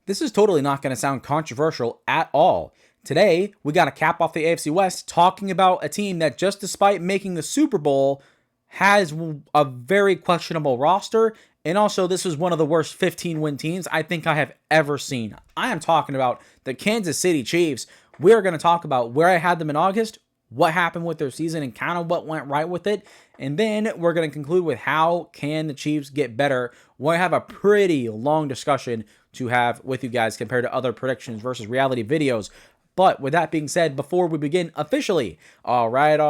This is totally not going to sound controversial at all. Today, we got to cap off the AFC West talking about a team that, just despite making the Super Bowl, has a very questionable roster. And also, this was one of the worst 15-win teams I think I have ever seen. I am talking about the Kansas City Chiefs. We are going to talk about where I had them in August, what happened with their season, and kind of what went right with it. And then we're going to conclude with how can the Chiefs get better. We'll have a pretty long discussion to have with you guys compared to other predictions versus reality videos. But with that being said, before we begin officially, all right,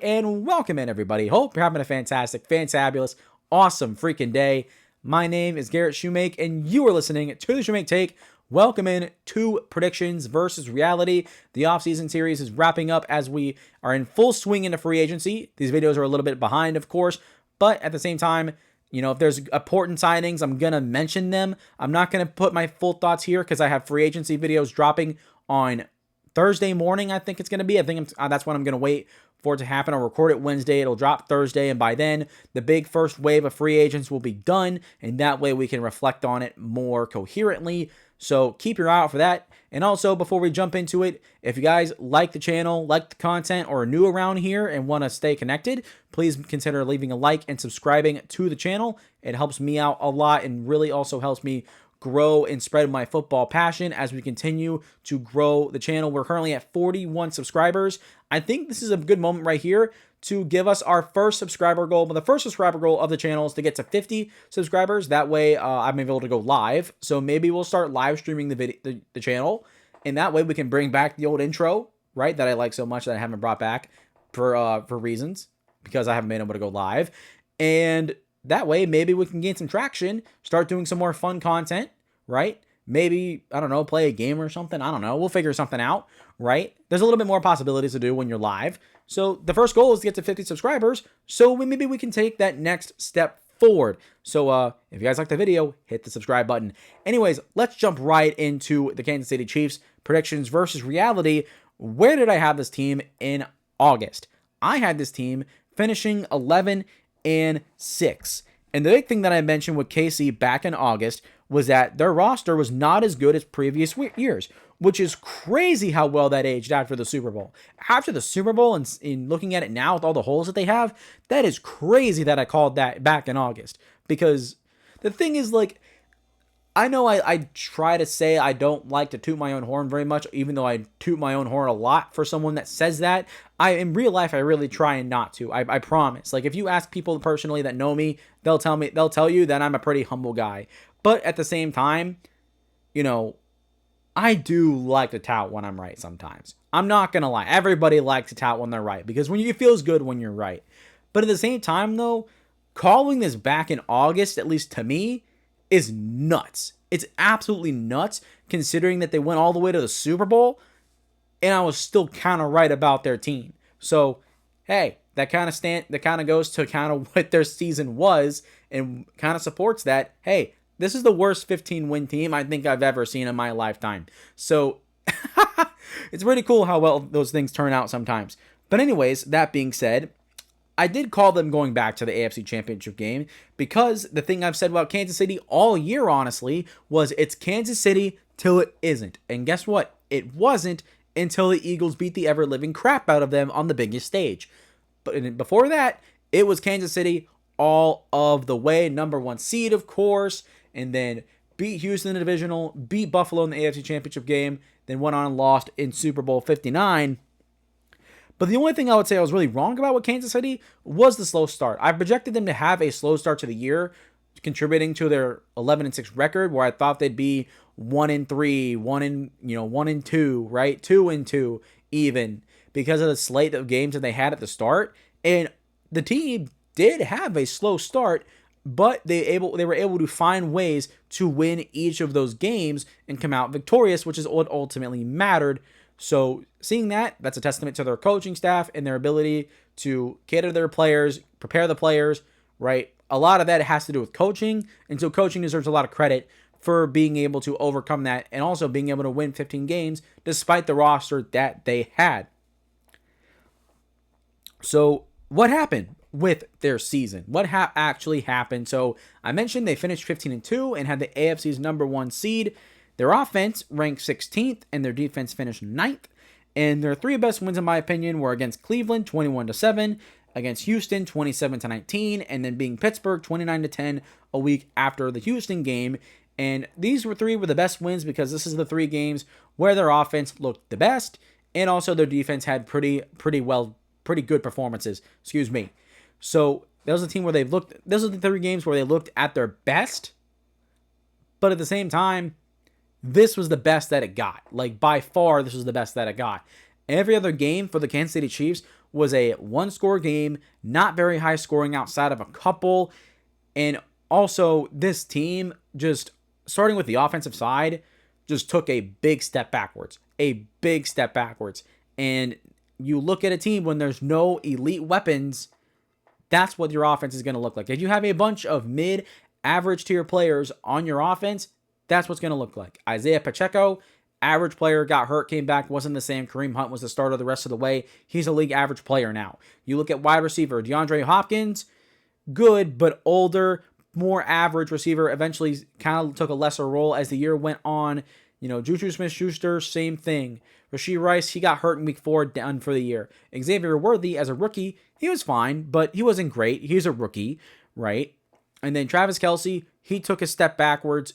and welcome in everybody. Hope you're having a fantastic, fantabulous, awesome freaking day. My name is Garrett Shumake, and you are listening to the Shumake Take. Welcome in to predictions versus reality. The offseason series is wrapping up as we are in full swing into free agency. These videos are a little bit behind, of course, but at the same time, you know, if there's important signings, I'm going to mention them. I'm not going to put my full thoughts here because I have free agency videos dropping on Thursday morning, I think it's going to be. That's when I'm going to wait for it to happen. I'll record it Wednesday. It'll drop Thursday. And by then, the big first wave of free agents will be done. And that way we can reflect on it more coherently. So keep your eye out for that. And also, before we jump into it, if you guys like the channel, like the content, or are new around here and want to stay connected, please consider leaving a like and subscribing to the channel. It helps me out a lot and really also helps me grow and spread my football passion as we continue to grow the channel. We're currently at 41 subscribers. I think this is a good moment right here to give us our first subscriber goal. But the first subscriber goal of the channel is to get to 50 subscribers. That way I'm able to go live. So maybe we'll start live streaming the channel. And that way we can bring back the old intro, right? That I like so much that I haven't brought back for reasons because I haven't been able to go live. And that way, maybe we can gain some traction, start doing some more fun content, right? Maybe, I don't know, play a game or something. I don't know. We'll figure something out, right? There's a little bit more possibilities to do when you're live. So the first goal is to get to 50 subscribers. So maybe we can take that next step forward. So if you guys like the video, hit the subscribe button. Anyways, let's jump right into the Kansas City Chiefs predictions versus reality. Where did I have this team in August? I had this team finishing 11-6. And the big thing that I mentioned with KC back in August was that their roster was not as good as previous years, which is crazy how well that aged after the Super Bowl. After the Super Bowl and in looking at it now with all the holes that they have, that is crazy that I called that back in August. Because the thing is, like, I know I try to say I don't like to toot my own horn very much, even though I toot my own horn a lot for someone that says that. In real life, I really try not to. I promise. Like, if you ask people personally that know me, they'll tell you that I'm a pretty humble guy. But at the same time, you know, I do like to tout when I'm right sometimes. I'm not going to lie. Everybody likes to tout when they're right because it feels good when you're right. But at the same time, though, calling this back in August, at least to me, is nuts. It's absolutely nuts considering that they went all the way to the Super Bowl and I was still kind of right about their team. So, hey, that kind of goes to kind of what their season was and kind of supports that. Hey, this is the worst 15-win team I think I've ever seen in my lifetime. So, it's pretty cool how well those things turn out sometimes. But anyways, that being said, I did call them going back to the AFC Championship game because the thing I've said about Kansas City all year, honestly, was it's Kansas City till it isn't. And guess what? It wasn't until the Eagles beat the ever-living crap out of them on the biggest stage. But before that, it was Kansas City all of the way. Number one seed, of course, and then beat Houston in the divisional, beat Buffalo in the AFC Championship game, then went on and lost in Super Bowl 59. But the only thing I would say I was really wrong about with Kansas City was the slow start. I projected them to have a slow start to the year, contributing to their 11-6 record, where I thought they'd be 1-3, 1-2, right, 2-2 even, because of the slate of games that they had at the start. And the team did have a slow start, but they were able to find ways to win each of those games and come out victorious, which is what ultimately mattered. So seeing that's a testament to their coaching staff and their ability to cater to their players, prepare the players, right? A lot of that has to do with coaching, and so coaching deserves a lot of credit for being able to overcome that and also being able to win 15 games despite the roster that they had. So what happened with their season? What actually happened? So I mentioned they finished 15-2 and had the AFC's number one seed. Their offense ranked 16th, and their defense finished 9th. And their 3 best wins, in my opinion, were against Cleveland, 21-7, against Houston, 27-19, and then being Pittsburgh, 29-10, a week after the Houston game. And these 3 were the best wins because this is the 3 games where their offense looked the best, and also their defense had pretty good performances. So that was the team where those are the 3 games where they looked at their best, but at the same time, this was the best that it got. Like, by far, this was the best that it got. Every other game for the Kansas City Chiefs was a 1-score game, not very high scoring outside of a couple. And also, this team, just starting with the offensive side, just took a big step backwards. And you look at a team when there's no elite weapons, that's what your offense is going to look like. If you have a bunch of mid-average tier players on your offense, that's what's going to look like. Isaiah Pacheco, average player, got hurt, came back, wasn't the same. Kareem Hunt was the starter the rest of the way. He's a league average player now. You look at wide receiver, DeAndre Hopkins, good, but older, more average receiver. Eventually kind of took a lesser role as the year went on. Juju Smith-Schuster, same thing. Rashee Rice, he got hurt in week 4, done for the year. Xavier Worthy, as a rookie, he was fine, but he wasn't great. He's a rookie, right? And then Travis Kelce, he took a step backwards.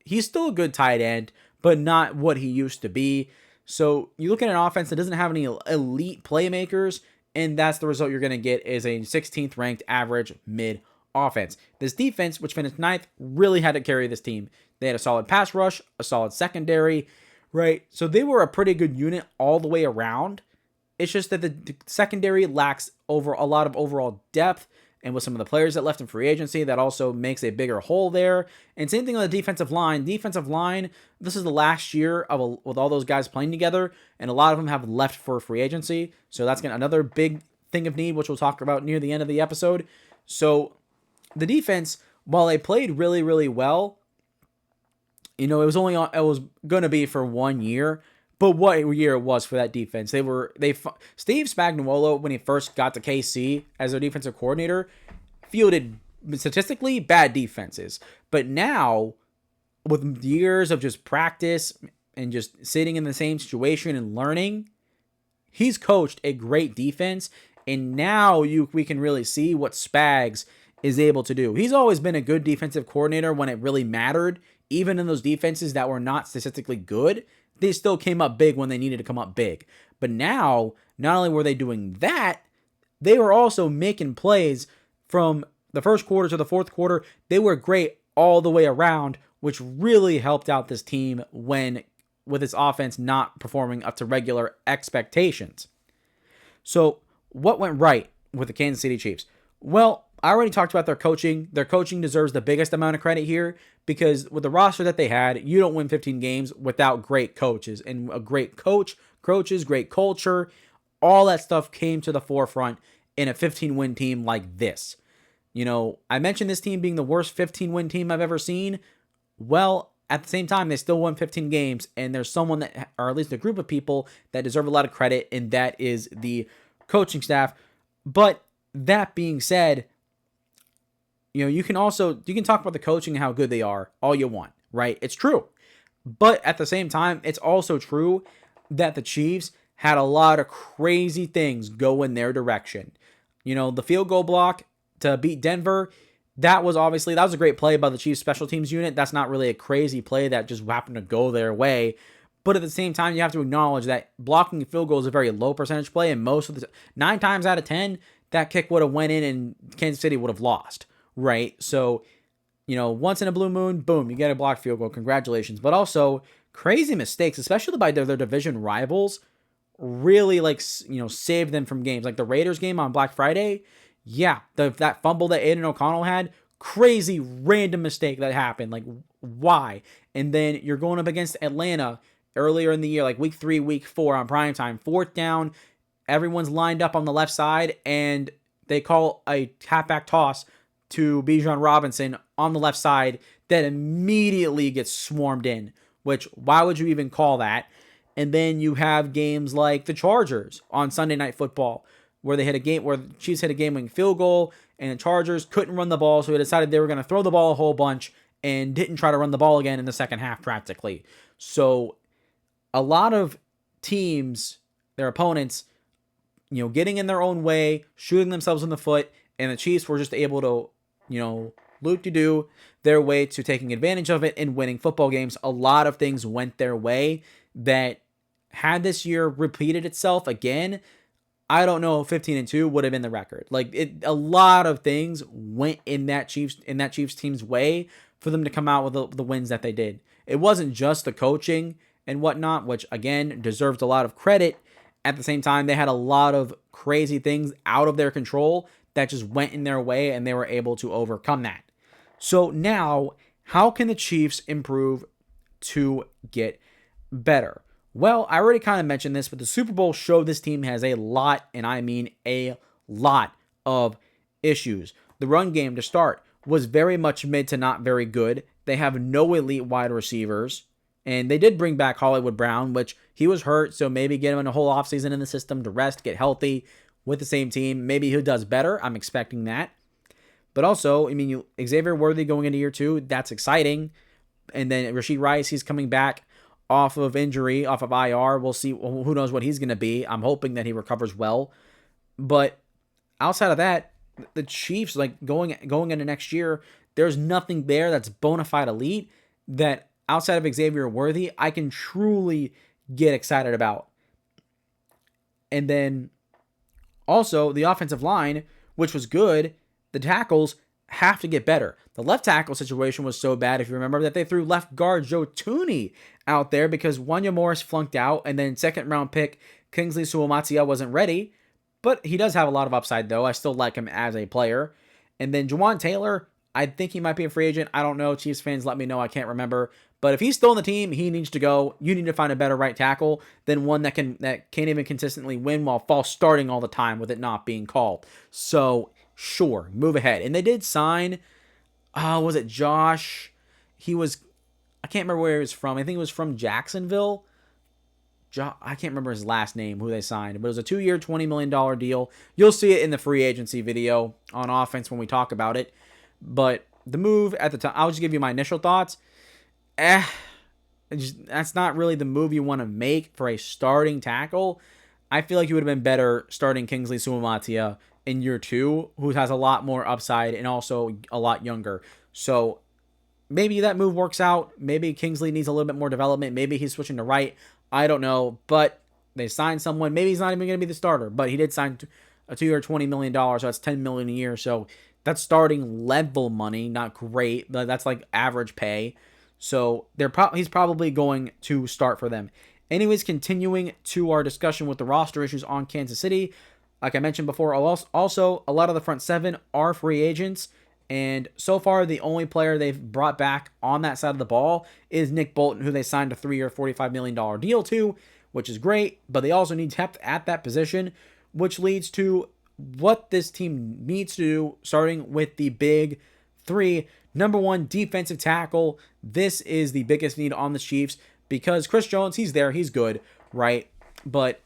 He's still a good tight end, but not what he used to be. So you look at an offense that doesn't have any elite playmakers, and that's the result you're going to get is a 16th ranked average mid offense. This defense, which finished 9th, really had to carry this team. They had a solid pass rush, a solid secondary, right? So they were a pretty good unit all the way around. It's just that the secondary lacks a lot of overall depth. And with some of the players that left in free agency, that also makes a bigger hole there. And same thing on the defensive line. Defensive line, this is the last year with all those guys playing together, and a lot of them have left for free agency. So that's another big thing of need, which we'll talk about near the end of the episode. So the defense, while they played really, really well, it was going to be for 1 year. But what year it was for that defense. Steve Spagnuolo, when he first got to KC as their defensive coordinator, fielded statistically bad defenses. But now, with years of just practice and just sitting in the same situation and learning, he's coached a great defense. And now we can really see what Spags is able to do. He's always been a good defensive coordinator when it really mattered. Even in those defenses that were not statistically good, they still came up big when they needed to come up big. But now, not only were they doing that, they were also making plays from the first quarter to the fourth quarter. They were great all the way around, which really helped out this team with its offense not performing up to regular expectations. So, what went right with the Kansas City Chiefs? Well, I already talked about their coaching. Their coaching deserves the biggest amount of credit here because with the roster that they had, you don't win 15 games without great coaches. And a great coaches, great culture, all that stuff came to the forefront in a 15-win team like this. I mentioned this team being the worst 15-win team I've ever seen. Well, at the same time, they still won 15 games, and there's someone that, or at least a group of people that deserve a lot of credit, and that is the coaching staff. But that being said, you can talk about the coaching and how good they are all you want, right? It's true. But at the same time, it's also true that the Chiefs had a lot of crazy things go in their direction. The field goal block to beat Denver, that was a great play by the Chiefs special teams unit. That's not really a crazy play that just happened to go their way. But at the same time, you have to acknowledge that blocking a field goal is a very low percentage play, and 9 times out of 10, that kick would have went in and Kansas City would have lost. Right, so, once in a blue moon, boom, you get a blocked field goal. Congratulations. But also, crazy mistakes, especially by their division rivals, really, saved them from games. Like the Raiders game on Black Friday, that fumble that Aiden O'Connell had, crazy random mistake that happened. Like, why? And then you're going up against Atlanta earlier in the year, like week 3, week 4 on primetime, 4th down, everyone's lined up on the left side, and they call a halfback toss to Bijan Robinson on the left side that immediately gets swarmed in, which why would you even call that? And then you have games like the Chargers on Sunday Night Football where the Chiefs hit a game-winning field goal and the Chargers couldn't run the ball, so they decided they were going to throw the ball a whole bunch and didn't try to run the ball again in the second half practically. So a lot of teams, their opponents, getting in their own way, shooting themselves in the foot, and the Chiefs were just able to, loop-de-doo their way to taking advantage of it and winning football games. A lot of things went their way that had this year repeated itself again, I don't know if 15-2 would have been the record. A lot of things went in that Chiefs team's way for them to come out with the wins that they did. It wasn't just the coaching and whatnot, which again deserves a lot of credit. At the same time, they had a lot of crazy things out of their control that just went in their way, and they were able to overcome that. So now, how can the Chiefs improve to get better? Well, I already kind of mentioned this, but the Super Bowl showed this team has a lot, and I mean a lot, of issues. The run game, to start, was very much mid to not very good. They have no elite wide receivers, and they did bring back Hollywood Brown, which he was hurt, so maybe get him in a whole offseason in the system to rest, get healthy with the same team. Maybe he does better. I'm expecting that. But also, Xavier Worthy going into year 2, that's exciting. And then Rashee Rice, he's coming back off of injury, off of IR. We'll see. Who knows what he's going to be. I'm hoping that he recovers well. But outside of that, the Chiefs, going into next year, there's nothing there that's bona fide elite that outside of Xavier Worthy, I can truly get excited about. And then also the offensive line, which was good, the tackles have to get better. The left tackle situation was so bad, if you remember, that they threw left guard Joe Thuney out there because Wanya Morris flunked out, and then second round pick Kingsley Suamataia wasn't ready. But he does have a lot of upside, though. I still like him as a player. And then Juwan Taylor, I think he might be a free agent. I don't know. Chiefs fans, let me know. I can't remember. But if he's still on the team, he needs to go. You need to find a better right tackle than one that can't even consistently win while false starting all the time with it not being called. So sure, move ahead. And they did sign, was it Josh? I can't remember where he was from. I think it was from Jacksonville. I can't remember his last name, who they signed. But it was a 2-year, $20 million deal. You'll see it in the free agency video on offense when we talk about it. But the move at the time, I'll just give you my initial thoughts. That's not really the move you want to make for a starting tackle. I feel like you would have been better starting Kingsley Suamataia in year 2, who has a lot more upside and also a lot younger. So maybe that move works out. Maybe Kingsley needs a little bit more development. Maybe he's switching to right. I don't know. But they signed someone. Maybe he's not even going to be the starter. But he did sign a 2-year, $20 million. So that's $10 million a year. So that's starting level money. Not great, but that's like average pay. So he's probably going to start for them. Anyways, continuing to our discussion with the roster issues on Kansas City. Like I mentioned before, also a lot of the front 7 are free agents. And so far, the only player they've brought back on that side of the ball is Nick Bolton, who they signed a 3-year, $45 million deal to, which is great. But they also need depth at that position, which leads to what this team needs to do, starting with the big 3. Number 1, defensive tackle. This is the biggest need on the Chiefs because Chris Jones, he's there, he's good, right? But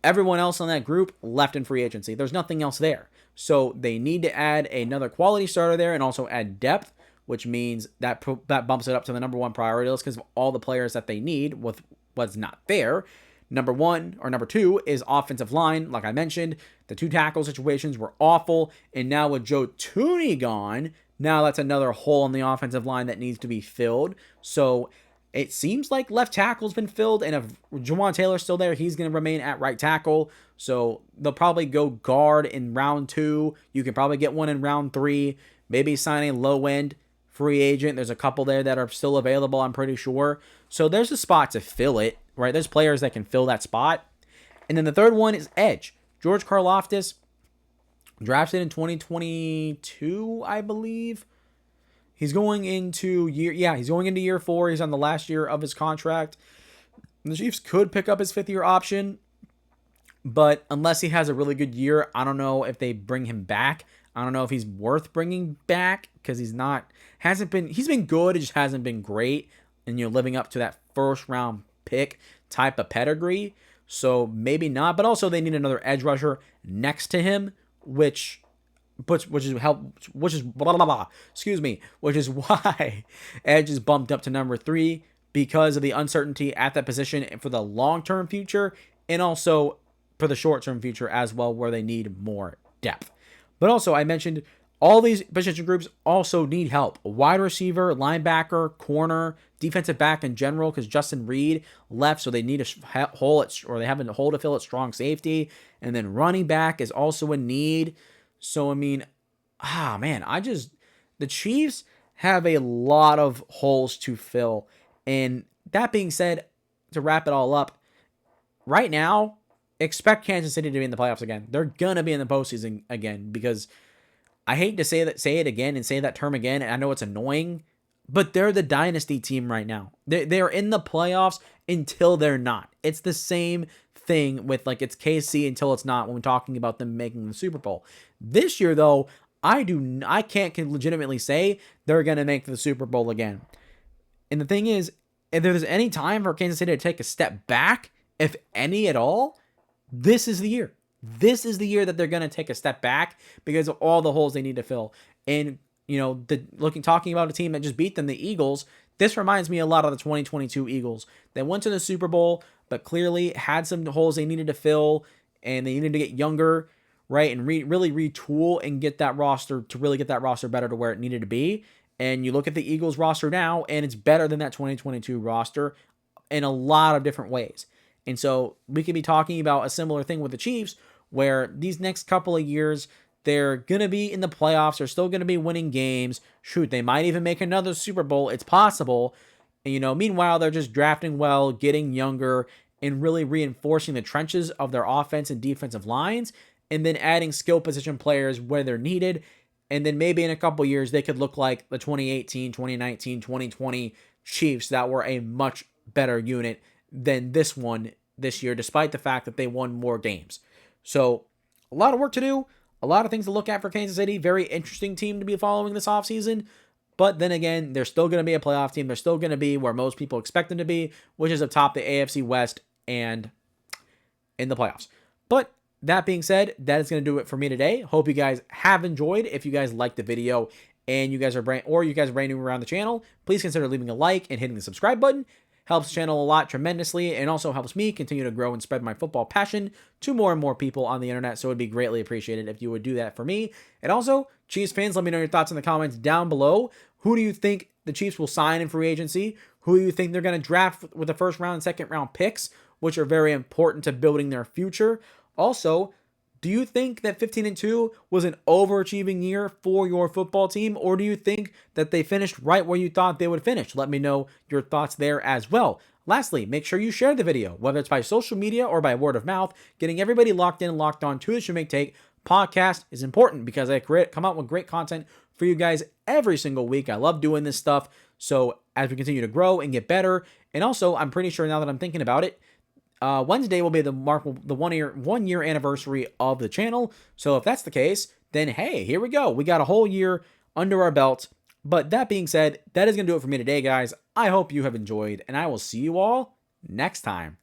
everyone else on that group left in free agency. There's nothing else there. So they need to add another quality starter there and also add depth, which means that bumps it up to the number 1 priority list because of all the players that they need with what's not there. Number 2 is offensive line. Like I mentioned, the 2 tackle situations were awful. And now with Joe Thuney gone, now that's another hole in the offensive line that needs to be filled. So it seems like left tackle's been filled. And if Juwan Taylor's still there, he's going to remain at right tackle. So they'll probably go guard in round 2. You can probably get one in round 3. Maybe sign a low-end free agent. There's a couple there that are still available, I'm pretty sure. So there's a spot to fill it, right? There's players that can fill that spot. And then the third one is edge. George Karlaftis, drafted in 2022, I believe. He's going into year 4. He's on the last year of his contract. The Chiefs could pick up his 5th-year option, but unless he has a really good year, I don't know if they bring him back. I don't know if he's worth bringing back because he's been good, it just hasn't been great, and living up to that first-round pick type of pedigree. So maybe not, but also they need another edge rusher next to him, which is why edge is bumped up to number 3 because of the uncertainty at that position for the long-term future and also for the short-term future as well, where they need more depth. But also, I mentioned all these position groups also need help. Wide receiver, linebacker, corner, defensive back in general, because Justin Reed left, so they need a hole or they have a hole to fill at strong safety. And then running back is also a need. So, I mean, the Chiefs have a lot of holes to fill. And that being said, to wrap it all up, right now, expect Kansas City to be in the playoffs again. They're going to be in the postseason again, because I hate to say it again and say that term again, and I know it's annoying, but they're the dynasty team right now. They're in the playoffs until they're not. It's the same thing with, like, it's KC until it's not when we're talking about them making the Super Bowl. This year, though, I can't legitimately say they're going to make the Super Bowl again. And the thing is, if there's any time for Kansas City to take a step back, if any at all, this is the year. This is the year that they're going to take a step back because of all the holes they need to fill. And, talking about a team that just beat them, the Eagles, this reminds me a lot of the 2022 Eagles. They went to the Super Bowl, but clearly had some holes they needed to fill, and they needed to get younger, right? And really retool and get that roster better to where it needed to be. And you look at the Eagles roster now, and it's better than that 2022 roster in a lot of different ways. And so we could be talking about a similar thing with the Chiefs, where these next couple of years, they're going to be in the playoffs. They're still going to be winning games. Shoot, they might even make another Super Bowl. It's possible. And, meanwhile, they're just drafting well, getting younger, and really reinforcing the trenches of their offense and defensive lines, and then adding skill position players where they're needed. And then maybe in a couple years, they could look like the 2018, 2019, 2020 Chiefs that were a much better unit than this one this year, despite the fact that they won more games. So a lot of work to do, a lot of things to look at for Kansas City. Very interesting team to be following this offseason. But then again, they're still going to be a playoff team. They're still going to be where most people expect them to be, which is atop the AFC West and in the playoffs. But that being said, that is going to do it for me today. Hope you guys have enjoyed. If you guys liked the video and you guys are brand new around the channel, please consider leaving a like and hitting the subscribe button. Helps the channel a lot tremendously, and also helps me continue to grow and spread my football passion to more and more people on the internet, so it would be greatly appreciated if you would do that for me. And also, Chiefs fans, let me know your thoughts in the comments down below. Who do you think the Chiefs will sign in free agency? Who do you think they're going to draft with the first round and second round picks, which are very important to building their future? Also, do you think that 15-2 was an overachieving year for your football team, or do you think that they finished right where you thought they would finish? Let me know your thoughts there as well. Lastly, make sure you share the video, whether it's by social media or by word of mouth. Getting everybody locked in and locked on to the Shumake Take podcast is important because I come out with great content for you guys every single week. I love doing this stuff. So as we continue to grow and get better, and also I'm pretty sure now that I'm thinking about it, Wednesday will be the 1 year anniversary of the channel. So if that's the case, then hey, here we go. We got a whole year under our belt. But that being said, that is going to do it for me today, guys. I hope you have enjoyed, and I will see you all next time.